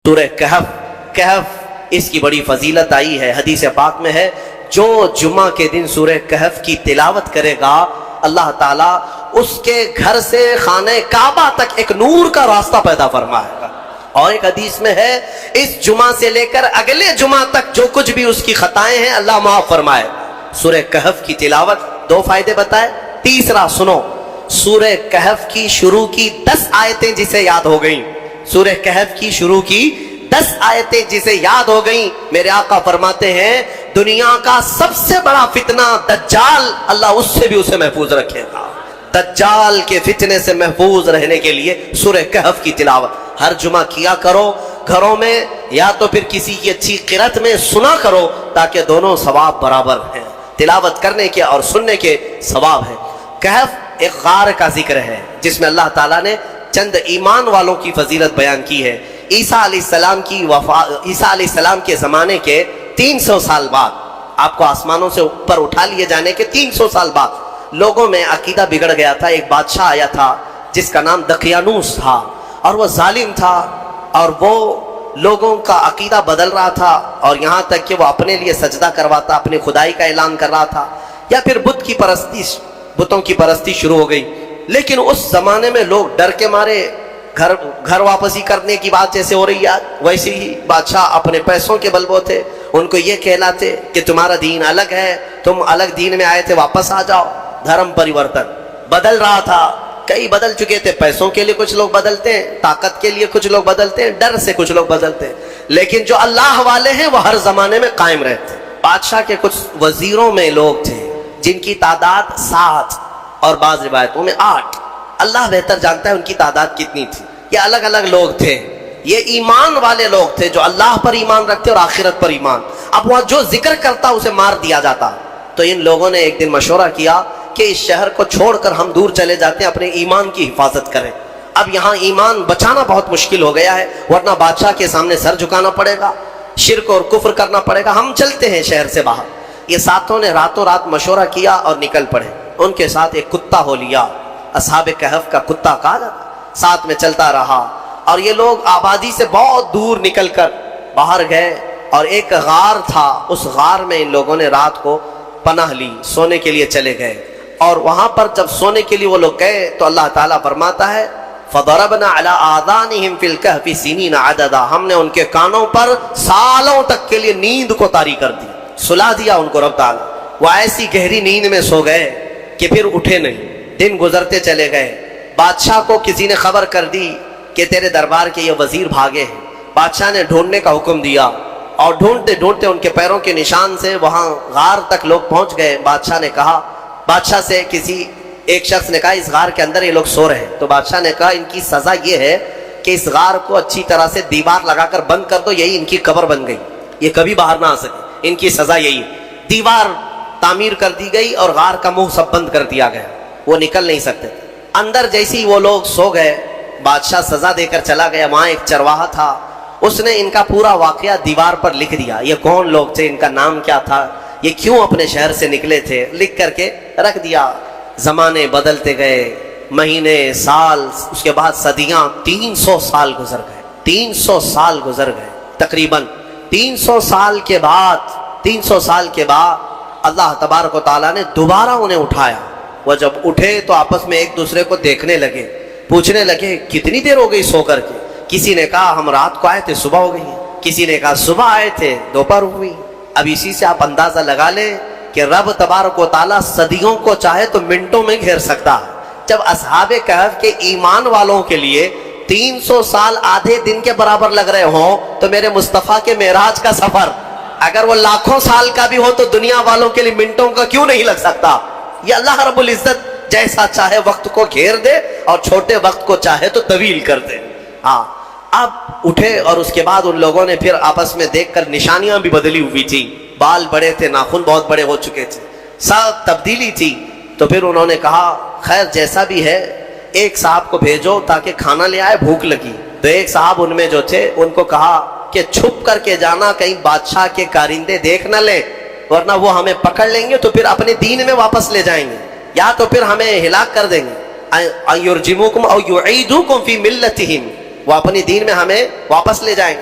سورہ کہف اس کی بڑی فضیلت آئی ہے، حدیث پاک میں ہے جو جمعہ کے دن سورہ کہف کی تلاوت کرے گا اللہ تعالیٰ اس کے گھر سے خانہ کعبہ تک ایک نور کا راستہ پیدا فرمائے گا۔ اور ایک حدیث میں ہے اس جمعہ سے لے کر اگلے جمعہ تک جو کچھ بھی اس کی خطائیں ہیں اللہ معاف فرمائے۔ سورہ کہف کی تلاوت 2 فائدے بتائے۔ تیسرا سنو، سورہ کہف کی شروع کی 10 آیتیں جسے یاد ہو گئیں، سورہ کہف کی شروع کی 10 آیتیں جسے یاد ہو گئیں، میرے آقا فرماتے ہیں دنیا کا سب سے بڑا فتنہ دجال اللہ اس سے بھی اسے محفوظ رکھے گا۔ دجال کے فتنے سے محفوظ رہنے کے لیے سورہ کہف کی تلاوت ہر جمعہ کیا کرو گھروں میں، یا تو پھر کسی کی اچھی قرأت میں سنا کرو تاکہ دونوں ثواب برابر ہیں، تلاوت کرنے کے اور سننے کے ثواب ہے۔ کہف ایک غار کا ذکر ہے جس میں اللہ تعالیٰ نے چند ایمان والوں کی فضیلت بیان کی ہے۔ عیسیٰ علیہ السلام کے زمانے کے 300 سال بعد، آپ کو آسمانوں سے اوپر اٹھا لیے جانے کے 300 سال بعد لوگوں میں عقیدہ بگڑ گیا تھا۔ ایک بادشاہ آیا تھا جس کا نام دقیانوس تھا، اور وہ ظالم تھا، اور وہ لوگوں کا عقیدہ بدل رہا تھا، اور یہاں تک کہ وہ اپنے لیے سجدہ کرواتا، اپنی خدائی کا اعلان کر رہا تھا، یا پھر بتوں کی پرستی شروع ہو گئی۔ لیکن اس زمانے میں لوگ ڈر کے مارے گھر واپسی کرنے کی بات جیسے ہو رہی ہے ویسے ہی بادشاہ اپنے پیسوں کے بلبوتے ان کو یہ کہلاتے کہ تمہارا دین الگ ہے، تم الگ دین میں آئے تھے، واپس آ جاؤ۔ دھرم پریورتن بدل رہا تھا، کئی بدل چکے تھے، پیسوں کے لیے کچھ لوگ بدلتے ہیں، طاقت کے لیے کچھ لوگ بدلتے ہیں، ڈر سے کچھ لوگ بدلتے ہیں، لیکن جو اللہ والے ہیں وہ ہر زمانے میں قائم رہتے ہیں۔ بادشاہ کے کچھ وزیروں میں لوگ تھے جن کی تعداد 7 اور بعض روایتوں میں 8، اللہ بہتر جانتا ہے ان کی تعداد کتنی تھی۔ یہ الگ الگ لوگ تھے، یہ ایمان والے لوگ تھے جو اللہ پر ایمان رکھتے اور آخرت پر ایمان۔ اب وہ جو ذکر کرتا اسے مار دیا جاتا۔ تو ان لوگوں نے ایک دن مشورہ کیا کہ اس شہر کو چھوڑ کر ہم دور چلے جاتے ہیں، اپنے ایمان کی حفاظت کریں۔ اب یہاں ایمان بچانا بہت مشکل ہو گیا ہے، ورنہ بادشاہ کے سامنے سر جھکانا پڑے گا، شرک اور کفر کرنا پڑے گا، ہم چلتے ہیں شہر سے باہر۔ یہ ساتوں نے راتوں رات مشورہ کیا اور نکل پڑے۔ ان کے ساتھ ایک کتا ہو لیا، اصحاب کہف کا کتا کہا جاتا، ساتھ میں چلتا رہا، اور یہ لوگ آبادی سے بہت دور نکل کر باہر گئے، اور ایک غار تھا، اس غار میں ان لوگوں نے رات کو پناہ لی، سونے کے لیے چلے گئے۔ اور وہاں پر جب سونے کے لیے وہ لوگ گئے تو اللہ تعالیٰ فرماتا ہے فَضَرَبْنَا عَلَىٰ آذَانِهِمْ فِي الْكَهْفِ سِنِينَ عَدَدًا، ہم نے ان کے کانوں پر سالوں تک کے لیے نیند کو طاری کر دی، سلا دیا ان کو رب تعالیٰ۔ وہ ایسی گہری نیند میں سو گئے کہ پھر اٹھے نہیں، دن گزرتے چلے گئے۔ بادشاہ کو کسی نے خبر کر دی کہ تیرے دربار کے یہ وزیر بھاگے ہیں۔ بادشاہ نے ڈھونڈنے کا حکم دیا، اور ڈھونڈتے ڈھونڈتے ان کے پیروں کے نشان سے وہاں غار تک لوگ پہنچ گئے۔ بادشاہ سے کسی ایک شخص نے کہا اس غار کے اندر یہ لوگ سو رہے ہیں۔ تو بادشاہ نے کہا ان کی سزا یہ ہے کہ اس غار کو اچھی طرح سے دیوار لگا کر بند کر دو، یہی ان کی قبر بن گئی، یہ کبھی باہر نہ آ سکے، ان کی سزا یہی ہے۔ دیوار تعمیر کر دی گئی اور غار کا منہ سب بند کر دیا گیا، وہ نکل نہیں سکتے۔ اندر جیسی وہ لوگ سو گئے، بادشاہ سزا دے کر چلا گیا۔ وہاں ایک چرواہا تھا، اس نے ان کا پورا واقعہ دیوار پر لکھ دیا، یہ کون لوگ تھے، ان کا نام کیا تھا، یہ کیوں اپنے شہر سے نکلے تھے، لکھ کر کے رکھ دیا۔ زمانے بدلتے گئے، مہینے، سال، اس کے بعد صدیاں، 300 سال گزر گئے، 300 سال گزر گئے تقریباً۔ 300 سال کے بعد اللہ تبارک و تعالیٰ نے دوبارہ انہیں اٹھایا۔ وہ جب اٹھے تو آپس میں ایک دوسرے کو دیکھنے لگے، پوچھنے لگے کتنی دیر ہو گئی سو کر کے۔ کسی نے کہا ہم رات کو آئے تھے صبح ہو گئی ہے، کسی نے کہا صبح آئے تھے دوپہر ہوئی۔ اب اسی سے آپ اندازہ لگا لیں کہ رب تبارک و تعالیٰ صدیوں کو چاہے تو منٹوں میں گھیر سکتا ہے۔ جب اصحاب کہف کے ایمان والوں کے لیے 300 سال آدھے دن کے برابر لگ رہے ہوں تو میرے مصطفیٰ کے معراج کا سفر اگر وہ لاکھوں سال کا بھی ہو تو دنیا والوں کے لیے منٹوں کا کیوں نہیں لگ سکتا؟ یہ اللہ رب العزت جیسا چاہے وقت کو گھیر دے اور چھوٹے وقت کو چاہے تو طویل کر دے۔ ہاں، اب اٹھے اور اس کے بعد ان لوگوں نے پھر آپس میں دیکھ کر نشانیاں بھی بدلی ہوئی تھی، بال بڑے تھے، ناخن بہت بڑے ہو چکے تھے، سب تبدیلی تھی۔ تو پھر انہوں نے کہا خیر جیسا بھی ہے ایک صاحب کو بھیجو تاکہ کھانا لے آئے، بھوک لگی۔ تو ایک صاحب ان میں جو تھے ان کو کہا کہ چھپ کر کے جانا، کہیں بادشاہ کے کارندے دیکھ نہ لیں، ورنہ وہ ہمیں پکڑ لیں گے تو پھر اپنے دین میں واپس لے جائیں گے، یا تو پھر ہمیں ہلاک کر دیں گے۔ یرجموکم او یعیدوکم فی ملتہم، وہ اپنی دین میں ہمیں واپس لے جائیں گے۔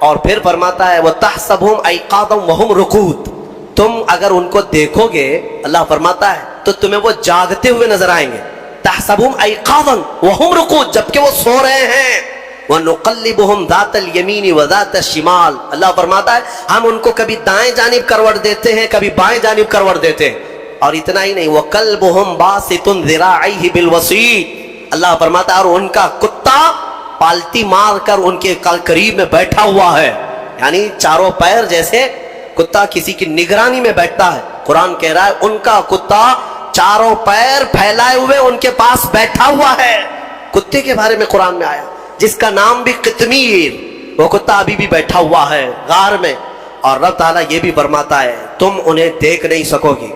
اور پھر فرماتا ہے وَتَحْسَبُهُمْ أَيْقَاظًا وَهُمْ رُقُودٌ، تم اگر ان کو دیکھو گے اللہ فرماتا ہے تو تمہیں وہ جاگتے ہوئے نظر آئیں گے. تَحْسَبُهُمْ أَيْقَاظًا وَهُمْ رُقُودٌ، جبکہ وہ سو رہے ہیں. وَنُقَلِّبُهُمْ ذَاتَ الْيَمِينِ وَذَاتَ الشِّمَالِ، اللہ فرماتا ہے ہم ان کو کبھی دائیں جانب کروٹ دیتے ہیں کبھی بائیں جانب کروٹ دیتے ہیں. اور اتنا ہی نہیں وَقَلْبُهُمْ بَاسِطٌ ذِرَاعَيْهِ بِالْوَصِيدِ، اللہ فرماتا ہے اور ان کا کتا پالتی مار کر ان کے قریب میں بیٹھا ہوا ہے. یعنی چاروں پیر جیسے کتا کسی کی نگرانی میں بیٹھتا ہے، قرآن کہہ رہا ہے ان کا کتا چاروں پیر پھیلائے ہوئے ان کے پاس بیٹھا ہوا ہے. کتے کے بارے میں قرآن میں آیا جس کا نام بھی قطمیر، وہ کتا ابھی بھی بیٹھا ہوا ہے غار میں. اور رب تعالیٰ یہ بھی فرماتا ہے تم انہیں دیکھ نہیں سکو گے،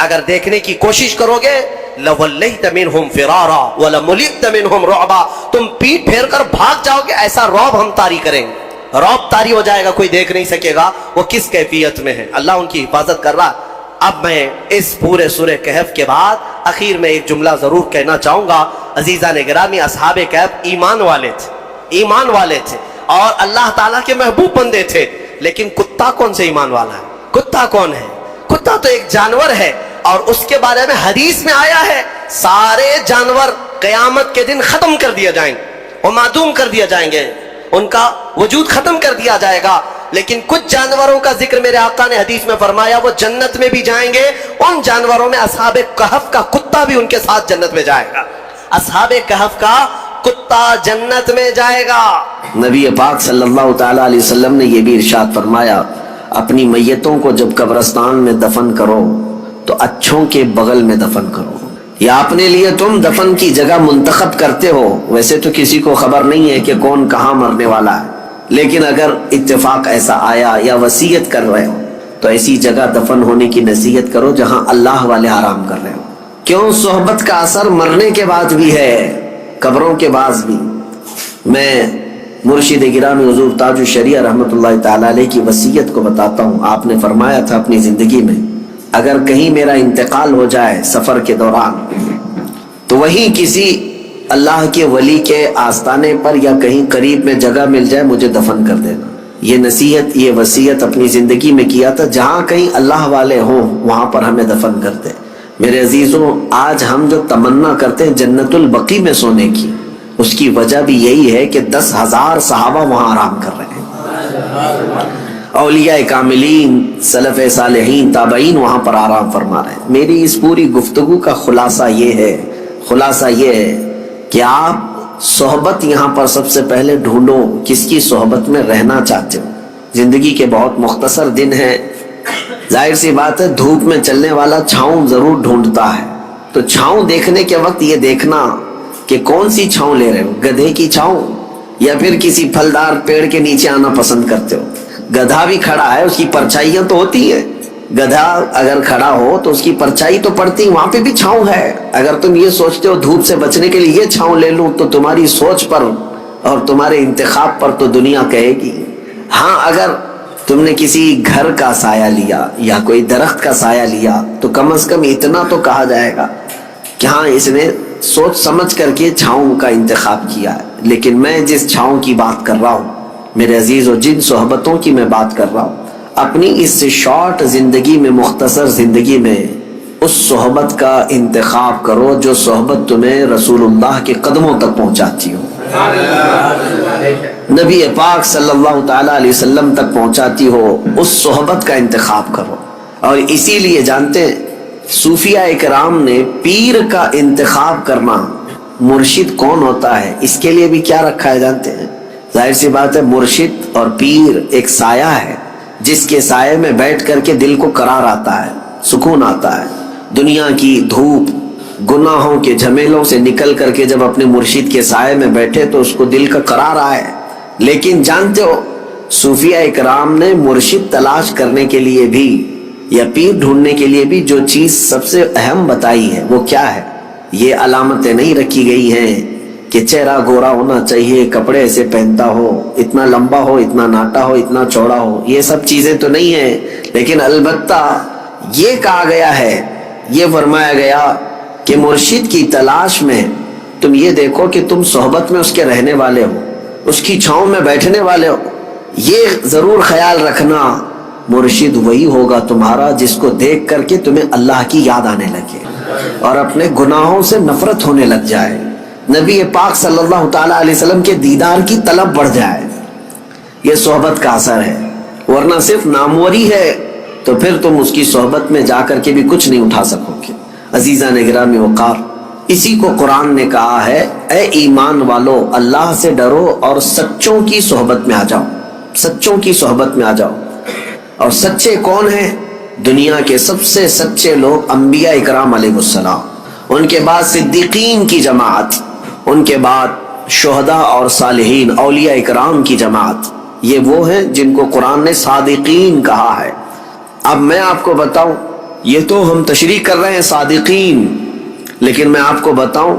اگر دیکھنے کی کوشش کرو گے لَوَلَّيْتَ مِنْهُمْ فِرَارًا وَلَمُلِئْتَ مِنْهُمْ رُعْبًا، تم پیٹ پھیر کر بھاگ جاؤ گے، ایسا رعب ہم طاری کریں گے، رعب طاری ہو جائے گا، کوئی دیکھ نہیں سکے گا وہ کس کیفیت میں ہے. اللہ ان کی حفاظت کر رہا ہے. اب میں اس پورے سورہ کہف کے بعد اخیر میں ایک جملہ ضرور کہنا چاہوں گا. عزیزان گرامی، اصحاب کہف ایمان والے تھے، ایمان والے تھے اور اللہ تعالیٰ کے محبوب بندے تھے. لیکن کتا کون سے ایمان والا ہے؟ کتا کون ہے؟ کتا تو ایک جانور ہے اور اس کے بارے میں حدیث میں آیا ہے سارے جانور قیامت کے دن ختم کر دیا جائیں گے، وہ معدوم کر دیا جائیں گے، ان کا وجود ختم کر دیا جائے گا. لیکن کچھ جانوروں کا ذکر میرے آقا نے حدیث میں فرمایا وہ جنت میں بھی جائیں گے. ان جانوروں میں اصحاب کہف کا کتا بھی ان کے ساتھ جنت میں جائے گا. اصحاب کہف کا کتا جنت میں جائے گا. نبی پاک صلی اللہ تعالی علیہ وسلم نے یہ بھی ارشاد فرمایا اپنی میتوں کو جب قبرستان میں دفن کرو تو اچھوں کے بغل میں دفن کرو. یا اپنے لیے تم دفن کی جگہ منتخب کرتے ہو، ویسے تو کسی کو خبر نہیں ہے کہ کون کہاں مرنے والا ہے، لیکن اگر اتفاق ایسا آیا یا وصیت کر رہے ہو تو ایسی جگہ دفن ہونے کی نصیحت کرو جہاں اللہ والے آرام کر رہے ہو. کیوں؟ صحبت کا اثر مرنے کے بعد بھی ہے، قبروں کے بعد بھی. میں مرشد گرامی حضور تاج الشریعہ رحمۃ اللہ تعالی علیہ کی وصیت کو بتاتا ہوں. آپ نے فرمایا تھا اپنی زندگی میں اگر کہیں میرا انتقال ہو جائے سفر کے دوران تو وہیں کسی اللہ کے ولی کے آستانے پر یا کہیں قریب میں جگہ مل جائے مجھے دفن کر دینا. یہ نصیحت، یہ وصیت اپنی زندگی میں کیا تھا. جہاں کہیں اللہ والے ہوں وہاں پر ہمیں دفن کر دے. میرے عزیزوں، آج ہم جو تمنا کرتے ہیں جنت البقیع میں سونے کی، اس کی وجہ بھی یہی ہے کہ 10,000 صحابہ وہاں آرام کر رہے ہیں. اولیاء کاملین، سلف صالحین، تابعین وہاں پر آرام فرما رہے ہیں. میری اس پوری گفتگو کا خلاصہ یہ ہے کہ آپ صحبت یہاں پر سب سے پہلے ڈھونڈو کس کی صحبت میں رہنا چاہتے ہو. زندگی کے بہت مختصر دن ہیں، ظاہر سی بات ہے دھوپ میں چلنے والا چھاؤں ضرور ڈھونڈتا ہے. تو چھاؤں دیکھنے کے وقت یہ دیکھنا کہ کون سی چھاؤں لے رہے ہو، گدھے کی چھاؤں یا پھر کسی پھلدار پیڑ کے نیچے آنا پسند کرتے ہو. گدھا بھی کھڑا ہے، اس کی پرچھائیاں تو ہوتی ہیں. گدھا اگر کھڑا ہو تو اس کی پرچھائی تو پڑتی، وہاں پہ بھی چھاؤں ہے. اگر تم یہ سوچتے ہو دھوپ سے بچنے کے لیے یہ چھاؤں لے لوں تو تمہاری سوچ پر اور تمہارے انتخاب پر تو دنیا کہے گی. ہاں اگر تم نے کسی گھر کا سایہ لیا یا کوئی درخت کا سایہ لیا تو کم از کم اتنا تو کہا جائے گا کہ ہاں اس نے سوچ سمجھ کر کے چھاؤں کا انتخاب کیا ہے. لیکن میں جس چھاؤں کی بات کر رہا ہوں میرے عزیزوں، جن صحبتوں کی میں بات کر رہا ہوں، اپنی اس شارٹ زندگی میں، مختصر زندگی میں اس صحبت کا انتخاب کرو جو صحبت تمہیں رسول اللہ کے قدموں تک پہنچاتی ہو، نبی پاک صلی اللہ تعالی علیہ وسلم تک پہنچاتی ہو. اس صحبت کا انتخاب کرو. اور اسی لیے جانتے ہیں صوفیاء اکرام نے پیر کا انتخاب کرنا، مرشد کون ہوتا ہے اس کے لیے بھی کیا رکھا ہے جانتے ہیں؟ ظاہر سی بات ہے مرشد اور پیر ایک سایہ ہے جس کے سائے میں بیٹھ کر کے دل کو قرار آتا ہے، سکون آتا ہے. دنیا کی دھوپ، گناہوں کے جھمیلوں سے نکل کر کے جب اپنے مرشد کے سائے میں بیٹھے تو اس کو دل کا قرار آئے. لیکن جانتے ہو صوفیاء اکرام نے مرشد تلاش کرنے کے لیے بھی یا پیر ڈھونڈنے کے لیے بھی جو چیز سب سے اہم بتائی ہے وہ کیا ہے؟ یہ علامتیں نہیں رکھی گئی ہیں کہ چہرہ گورا ہونا چاہیے، کپڑے ایسے پہنتا ہو، اتنا لمبا ہو، اتنا ناٹا ہو، اتنا چوڑا ہو. یہ سب چیزیں تو نہیں ہیں، لیکن البتہ یہ کہا گیا ہے، یہ فرمایا گیا کہ مرشد کی تلاش میں تم یہ دیکھو کہ تم صحبت میں اس کے رہنے والے ہو، اس کی چھاؤں میں بیٹھنے والے ہو. یہ ضرور خیال رکھنا، مرشد وہی ہوگا تمہارا جس کو دیکھ کر کے تمہیں اللہ کی یاد آنے لگے اور اپنے گناہوں سے نفرت ہونے لگ جائے، نبی پاک صلی اللہ تعالی علیہ وسلم کے دیدار کی طلب بڑھ جائے۔ یہ صحبت کا اثر ہے، ورنہ صرف ناموری ہے تو پھر تم اس کی صحبت میں جا کر کے بھی کچھ نہیں اٹھا سکو گے۔ عزیزان گرامی وقار، اسی کو قرآن نے کہا ہے، اے ایمان والو اللہ سے ڈرو اور سچوں کی صحبت میں آ جاؤ، سچوں کی صحبت میں آ جاؤ۔ اور سچے کون ہیں؟ دنیا کے سب سے سچے لوگ انبیاء اکرام علیہ السلام، ان کے بعد صدیقین کی جماعت، ان کے بعد شہداء اور صالحین اولیاء اکرام کی جماعت، یہ وہ ہیں جن کو قرآن نے صادقین کہا ہے۔ اب میں آپ کو بتاؤں، یہ تو ہم تشریح کر رہے ہیں صادقین، لیکن میں آپ کو بتاؤں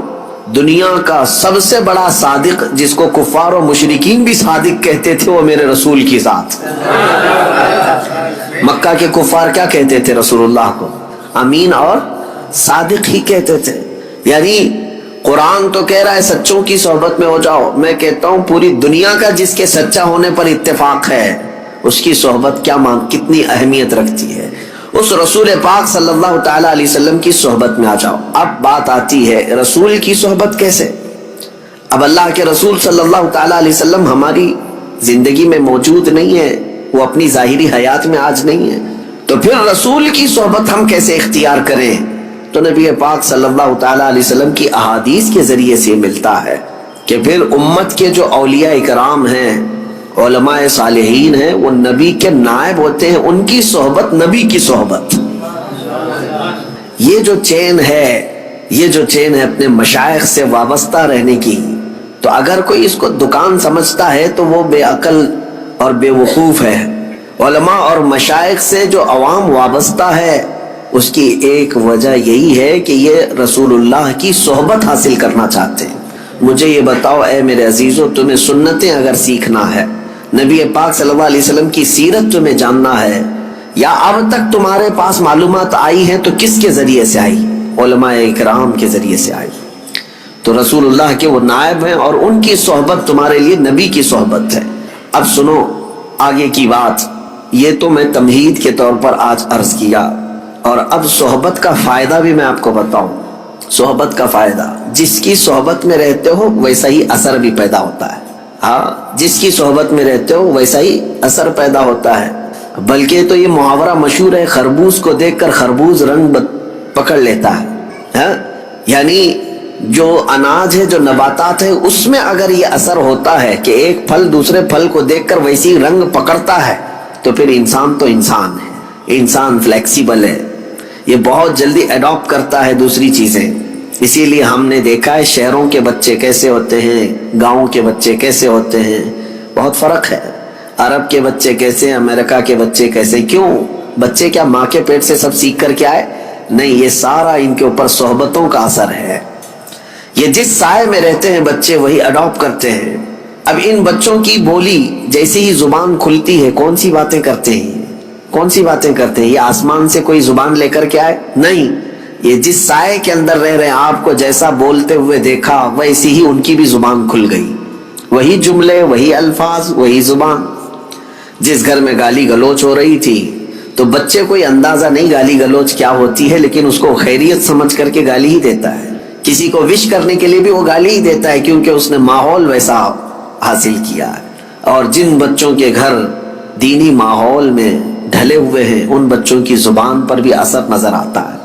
دنیا کا سب سے بڑا صادق جس کو کفار و مشرکین بھی صادق کہتے تھے وہ میرے رسول کی ذات۔ مکہ کے کفار کیا کہتے تھے رسول اللہ کو؟ امین اور صادق ہی کہتے تھے۔ یعنی قرآن تو کہہ رہا ہے سچوں کی صحبت میں ہو جاؤ، میں کہتا ہوں پوری دنیا کا جس کے سچا ہونے پر اتفاق ہے اس کی صحبت کتنی اہمیت رکھتی ہے۔ اس رسول پاک صلی اللہ تعالی علیہ وسلم کی صحبت میں آ جاؤ۔ اب بات آتی ہے رسول کی صحبت کیسے؟ اب اللہ کے رسول صلی اللہ تعالی علیہ وسلم ہماری زندگی میں موجود نہیں ہے، وہ اپنی ظاہری حیات میں آج نہیں ہے، تو پھر رسول کی صحبت ہم کیسے اختیار کریں؟ تو نبی پاک صلی اللہ تعالی علیہ وسلم کی احادیث کے ذریعے سے ملتا ہے کہ پھر امت کے جو اولیاء اکرام ہیں، علماء صالحین ہیں، وہ نبی کے نائب ہوتے ہیں، ان کی صحبت نبی کی صحبت۔ یہ جو چین ہے اپنے مشائخ سے وابستہ رہنے کی، تو اگر کوئی اس کو دکان سمجھتا ہے تو وہ بے عقل اور بے وقوف ہے۔ علماء اور مشائخ سے جو عوام وابستہ ہے اس کی ایک وجہ یہی ہے کہ یہ رسول اللہ کی صحبت حاصل کرنا چاہتے ہیں۔ مجھے یہ بتاؤ اے میرے عزیزو، تمہیں سنتیں اگر سیکھنا ہے، نبی پاک صلی اللہ علیہ وسلم کی سیرت تمہیں جاننا ہے، یا اب تک تمہارے پاس معلومات آئی ہیں تو کس کے ذریعے سے آئی؟ علماء اکرام کے ذریعے سے آئی۔ تو رسول اللہ کے وہ نائب ہیں اور ان کی صحبت تمہارے لیے نبی کی صحبت ہے۔ اب سنو آگے کی بات، یہ تو میں تمہید کے طور پر آج عرض کیا، اور اب صحبت کا فائدہ بھی میں آپ کو بتاؤں۔ صحبت کا فائدہ، جس کی صحبت میں رہتے ہو ویسا ہی اثر بھی پیدا ہوتا ہے۔ ہاں، جس کی صحبت میں رہتے ہو ویسا ہی اثر پیدا ہوتا ہے۔ بلکہ تو یہ محاورہ مشہور ہے، خربوز کو دیکھ کر خربوز رنگ پکڑ لیتا ہے۔ ہاں، یعنی جو اناج ہے، جو نباتات ہے، اس میں اگر یہ اثر ہوتا ہے کہ ایک پھل دوسرے پھل کو دیکھ کر ویسی رنگ پکڑتا ہے، تو پھر انسان تو انسان ہے، انسان فلیکسیبل ہے، یہ بہت جلدی اڈاپٹ کرتا ہے دوسری چیزیں۔ اسی لیے ہم نے دیکھا ہے شہروں کے بچے کیسے ہوتے ہیں، گاؤں کے بچے کیسے ہوتے ہیں، بہت فرق ہے۔ عرب کے بچے کیسے، امریکہ کے بچے کیسے، کیوں؟ بچے کیا ماں کے پیٹ سے سب سیکھ کر کے آئے؟ نہیں، یہ سارا ان کے اوپر صحبتوں کا اثر ہے۔ یہ جس سائے میں رہتے ہیں بچے وہی اڈاپٹ کرتے ہیں۔ اب ان بچوں کی بولی جیسے ہی زبان کھلتی ہے کون سی باتیں کرتے ہیں، کون سی باتیں کرتے ہیں؟ یہ آسمان سے کوئی زبان لے کر کے آئے؟ نہیں، یہ جس سائے کے اندر رہ رہے ہیں، آپ کو جیسا بولتے ہوئے دیکھا ویسی ہی ان کی بھی زبان کھل گئی، وہی جملے، وہی الفاظ، وہی زبان۔ جس گھر میں گالی گلوچ ہو رہی تھی تو بچے کوئی اندازہ نہیں گالی گلوچ کیا ہوتی ہے، لیکن اس کو خیریت سمجھ کر کے گالی ہی دیتا ہے۔ کسی کو وش کرنے کے لیے بھی وہ گالی ہی دیتا ہے، کیونکہ اس نے ماحول ویسا حاصل کیا ہے۔ اور جن بچوں کے گھر دینی ماحول میں ڈھلے ہوئے ہیں ان بچوں کی زبان پر بھی اثر نظر آتا ہے۔